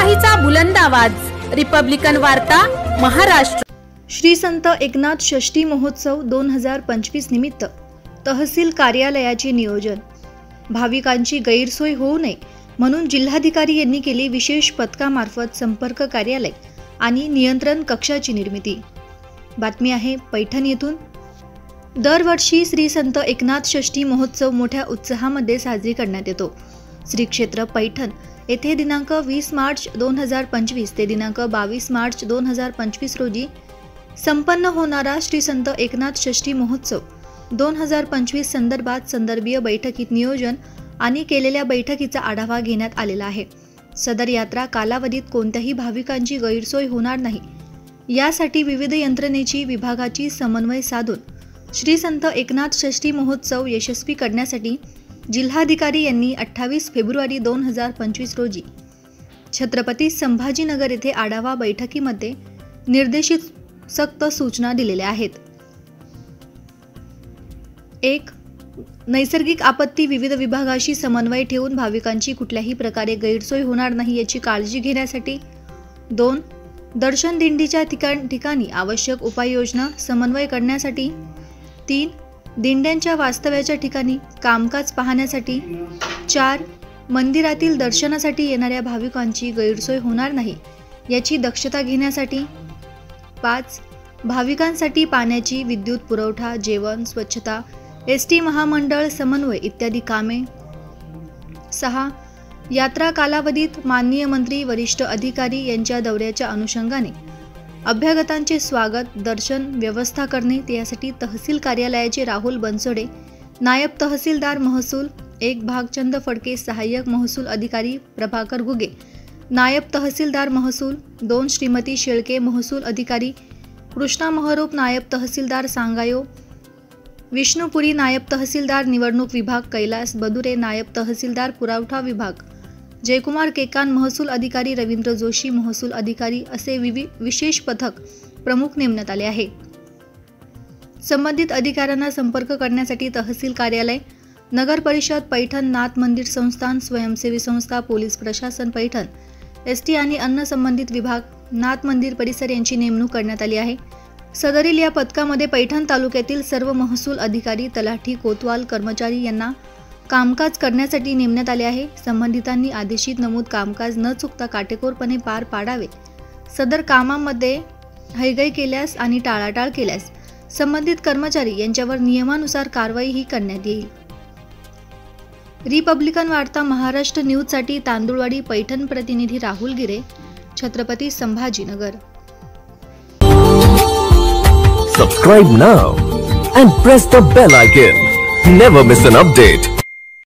लोकशाहीचा बुलंद आवाज, रिपब्लिकन वार्ता, महाराष्ट्र। श्री संत एकनाथ षष्ठी महोत्सव 2025 निमित्त तहसील कार्यालयाचे नियोजन। भाविकांची गैरसोय होऊ नये म्हणून जिल्हाधिकारी यांनी केली विशेष पथकामार्फत संपर्क कार्यालय आणि नियंत्रण कक्षाची निर्मिती। बातमी आहे पैठण येथून। दरवर्षी श्री संत एकनाथ षष्ठी महोत्सव मोठ्या उत्साहामध्ये साजरी करण्यात येतो। श्री क्षेत्र पैठण येथे दिनांक 20 मार्च 2025 ते दिनांक 22 मार्च 2025 रोजी संपन्न होणारा श्री संत एकनाथ षष्ठी महोत्सव 2025 संदर्भात संदर्भीय बैठकीत नियोजन आणि केलेल्या बैठकीचा आढावा घेण्यात आलेला आहे। सदर यात्रा कालावधीत कोणत्याही भाविकांची गैरसोय होणार नाही यासाठी विविध यंत्रणेची विभागाची समन्वय साधून श्री संत एकनाथ षष्ठी महोत्सव यशस्वी करण्यासाठी जिल्हाधिकारी यांनी 28 फेब्रुवारी 2025 रोजी छत्रपती संभाजीनगर येथे आढावा बैठकीमध्ये निर्देशित सक्त सूचना दिलेल्या आहेत। 1. नैसर्गिक आपत्ती विविध विभागाशी समन्वय ठेवून भाविकांची कुठल्याही प्रकारे गैरसोय होणार नाही याची काळजी घेण्यासाठी। 2. दर्शन दिंडीच्या ठिकाणी आवश्यक उपाययोजना समन्वय करण्यासाठी। 3. दिंड्यांच्या वास्तव्याच्या ठिकाणी कामकाज पाहण्यासाठी। 4. मंदिरातील दर्शनासाठी येणाऱ्या भाविकांची गैरसोय होणार नाही याची दक्षता घेण्यासाठी। 5. भाविकांसाठी पाण्याची, विद्युत पुरवठा, जेवण, स्वच्छता, एसटी महामंडळ समन्वय इत्यादी कामे। 6. यात्रा कालावधीत माननीय मंत्री, वरिष्ठ अधिकारी यांच्या दौऱ्याच्या अनुषंगाने अभ्यागतांचे स्वागत, दर्शन व्यवस्था करणे यासाठी तहसील कार्यालयाचे राहुल बनसोडे, नायब तहसीलदार महसूल 1 भागचंद फडके, सहाय्यक महसूल अधिकारी प्रभाकर घुगे, नायब तहसीलदार महसूल 2 श्रीमती शेळके, महसूल अधिकारी कृष्णा महरूप, नायब तहसीलदार सांगायो, विष्णुपुरी नायब तहसीलदार निवडणूक विभाग, कैलास बदुरे नायब तहसीलदार पुरवठा विभाग, जयकुमार केकान महसूल अधिकारी, रवींद्र जोशी महसूल अधिकारी असे विशेष पथक प्रमुख नेमण्यात आले आहे। संबंधित अधिकाऱ्यांना संपर्क करण्यासाठी तहसील कार्यालय, नगर परिषद पैठण, नाथ मंदिर संस्थान, स्वयंसेवी संस्था, पोलीस प्रशासन पैठण, एसटी आणि अन्य संबंधित विभाग, नाथ मंदिर परिसर यांची नेमणूक करण्यात आली आहे। सदरील या पथकामध्ये पैठण तालुक्यातील सर्व महसूल अधिकारी, तलाठी, कोतवाल कर्मचारी यांना कामकाज करण्यासाठी नेमण्यात आले आहे। संबंधितांनी आदेशित नमूद कामकाज न चुकता काटेकोरपणे पार पाडावे। सदर कामामध्ये हयगय केल्यास आणि टाळाटाळ केल्यास संबंधित कर्मचारी यांच्यावर नियमानुसार कारवाईही करण्यात येईल। रिपब्लिकन वार्ता महाराष्ट्र न्यूजसाठी तांदुळवाडी पैठण प्रतिनिधी राहुल गिरे, Chhatrapati Sambhajinagar. Subscribe now and press the bell icon. Never miss an update.